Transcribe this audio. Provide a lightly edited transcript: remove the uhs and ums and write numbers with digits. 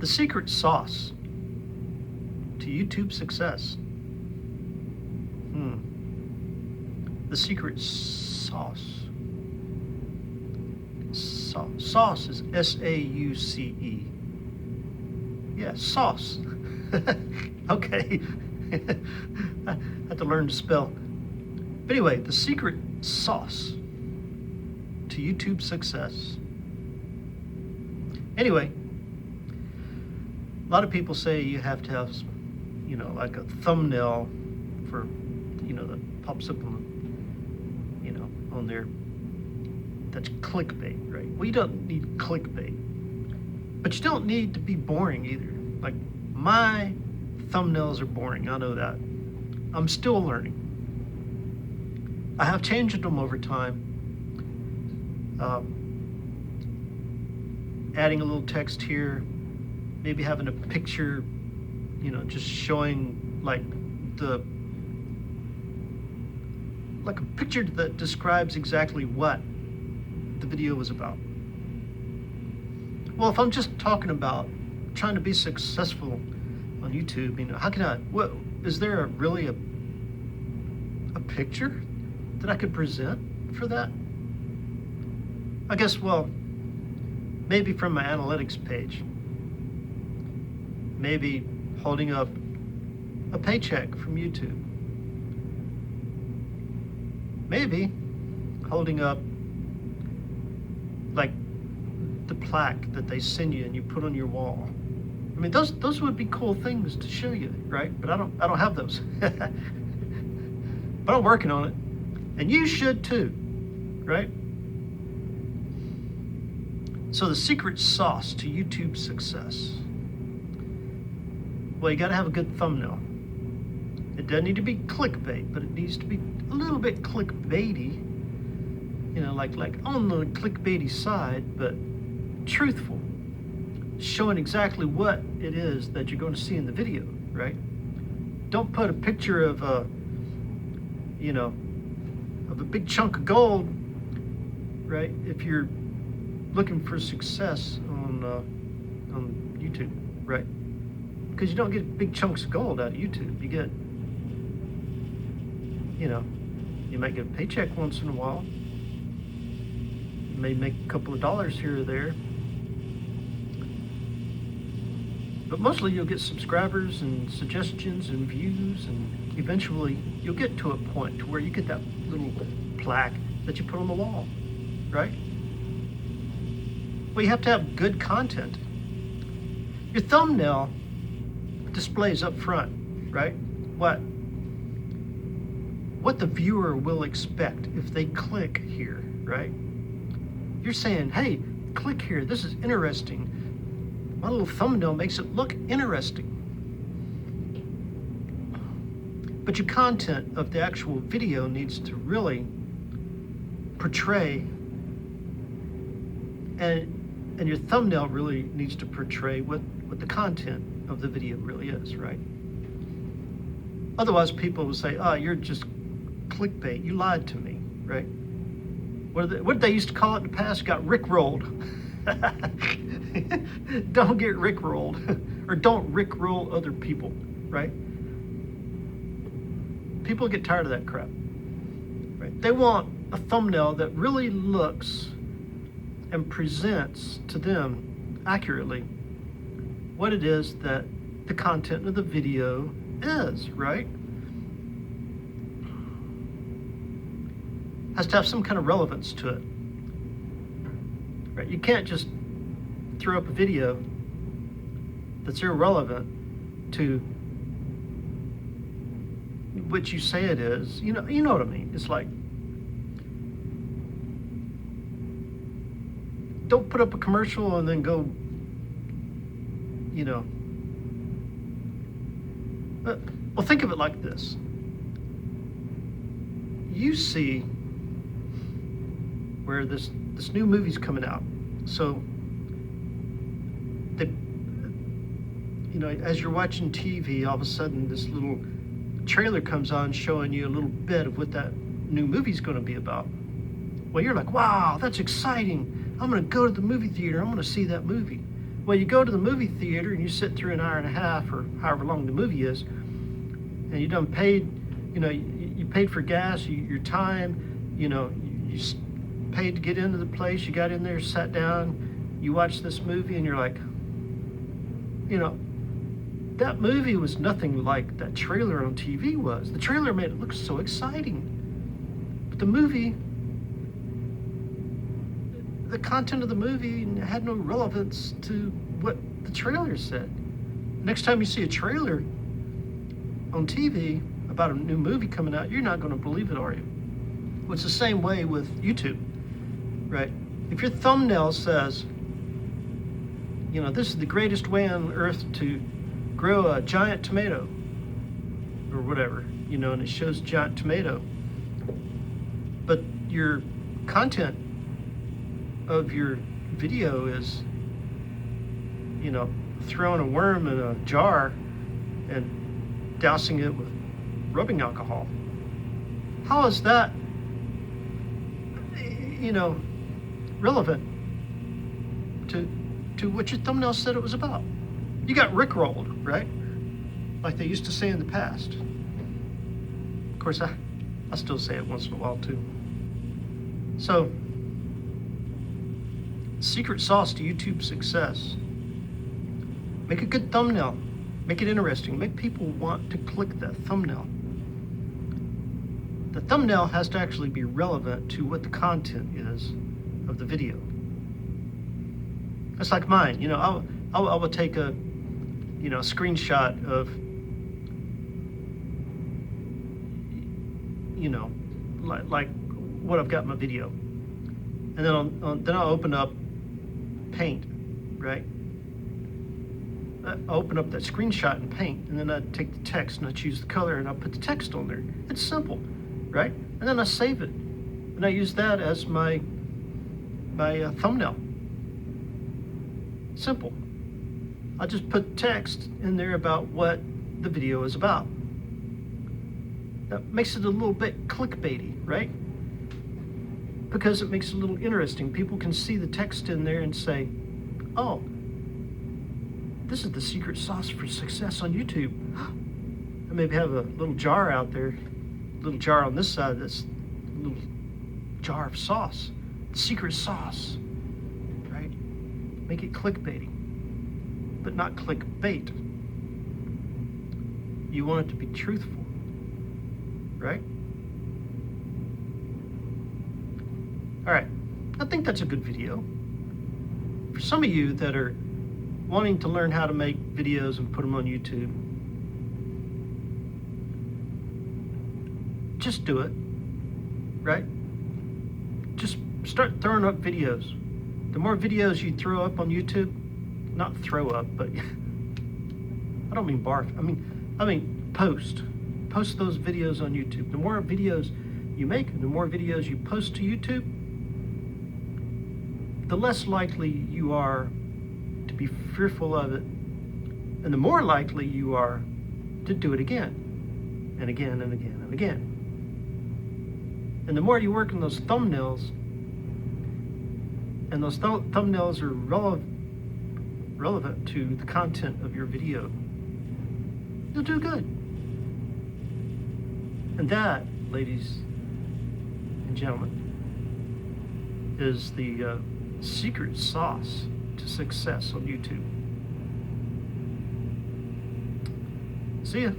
The secret sauce to YouTube success. The secret sauce. Sauce is S-A-U-C-E. Yeah, sauce. Okay. I have to learn to spell. But anyway, the secret sauce to YouTube success. Anyway, a lot of people say you have to have, like a thumbnail for, that pops up on the, on there. That's clickbait, right? Well, you don't need clickbait, but you don't need to be boring either. Like, my thumbnails are boring, I know that. I'm still learning. I have changed them over time. Adding a little text here, maybe having a picture, just showing like a picture that describes exactly what the video was about. Well, if I'm just talking about trying to be successful on YouTube, how can I, is there really a picture that I could present for that? I guess, well, maybe from my analytics page, maybe holding up a paycheck from YouTube, maybe holding up like the plaque that they send you and you put on your wall. I mean, those would be cool things to show you, right? But I don't have those. But I'm working on it, and you should too, right? So the secret sauce to YouTube success. Well, you got to have a good thumbnail. It doesn't need to be clickbait, but it needs to be a little bit clickbaity, like on the clickbaity side, but truthful, showing exactly what it is that you're going to see in the video, right? Don't put a picture of a big chunk of gold, right? If you're looking for success on YouTube, right? Because you don't get big chunks of gold out of YouTube. You get, you might get a paycheck once in a while. You may make a couple of dollars here or there. But mostly you'll get subscribers and suggestions and views, and eventually you'll get to a point to where you get that little plaque that you put on the wall, right? Well, you have to have good content. Your thumbnail displays up front, right? What the viewer will expect if they click here, right? You're saying, hey, click here, this is interesting. My little thumbnail makes it look interesting. But your content of the actual video needs to really portray, and your thumbnail really needs to portray what the content of the video really is, right? Otherwise, people will say, oh, you're just clickbait, you lied to me, right? What did they used to call it in the past? Got rickrolled. Don't get rickrolled, or don't rickroll other people, right? People get tired of that crap, right? They want a thumbnail that really looks and presents to them accurately what it is that the content of the video is, right? Has to have some kind of relevance to it, right? You can't just throw up a video that's irrelevant to what you say it is. You know what I mean? It's like, don't put up a commercial and then go, well, think of it like this. You see where this new movie's coming out. So, as you're watching TV, all of a sudden this little trailer comes on showing you a little bit of what that new movie's going to be about. Well, you're like, wow, that's exciting. I'm going to go to the movie theater. I'm going to see that movie. Well, you go to the movie theater and you sit through an hour and a half or however long the movie is, and you done paid, you paid for gas, your time, you paid to get into the place, you got in there, sat down, you watched this movie, and you're like, that movie was nothing like that trailer on TV was. The trailer made it look so exciting. But the movie, the content of the movie had no relevance to what the trailer said. Next time you see a trailer on TV about a new movie coming out, you're not going to believe it, are you? Well, it's the same way with YouTube, right? If your thumbnail says, this is the greatest way on earth to grow a giant tomato, or whatever, and it shows giant tomato, but your content of your video is, throwing a worm in a jar and dousing it with rubbing alcohol. How is that, relevant to what your thumbnail said it was about? You got rickrolled, right? Like they used to say in the past. Of course, I still say it once in a while too. So, secret sauce to YouTube success. Make a good thumbnail. Make it interesting. Make people want to click that thumbnail. The thumbnail has to actually be relevant to what the content is of the video. That's like mine. I will take a screenshot of, like what I've got in my video, and then I'll open up Paint, right? I open up that screenshot in Paint, and then I take the text and I choose the color and I put the text on there. It's simple, right? And then I save it, and I use that as my thumbnail. Simple. I just put text in there about what the video is about. That makes it a little bit clickbaity, right? Because it makes it a little interesting. People can see the text in there and say, oh, this is the secret sauce for success on YouTube. I maybe have a little jar out there, a little jar on this side, that's a little jar of sauce, the secret sauce, right? Make it clickbaity, but not clickbait. You want it to be truthful, right? All right, I think that's a good video. For some of you that are wanting to learn how to make videos and put them on YouTube, just do it, right? Just start throwing up videos. The more videos you throw up on YouTube, not throw up, but I don't mean barf. I mean post those videos on YouTube. The more videos you make, the more videos you post to YouTube, the less likely you are to be fearful of it, and the more likely you are to do it again and again and again and again. And the more you work on those thumbnails, and those thumbnails are relevant to the content of your video, you'll do good. And that, ladies and gentlemen, is the secret sauce to success on YouTube. See ya.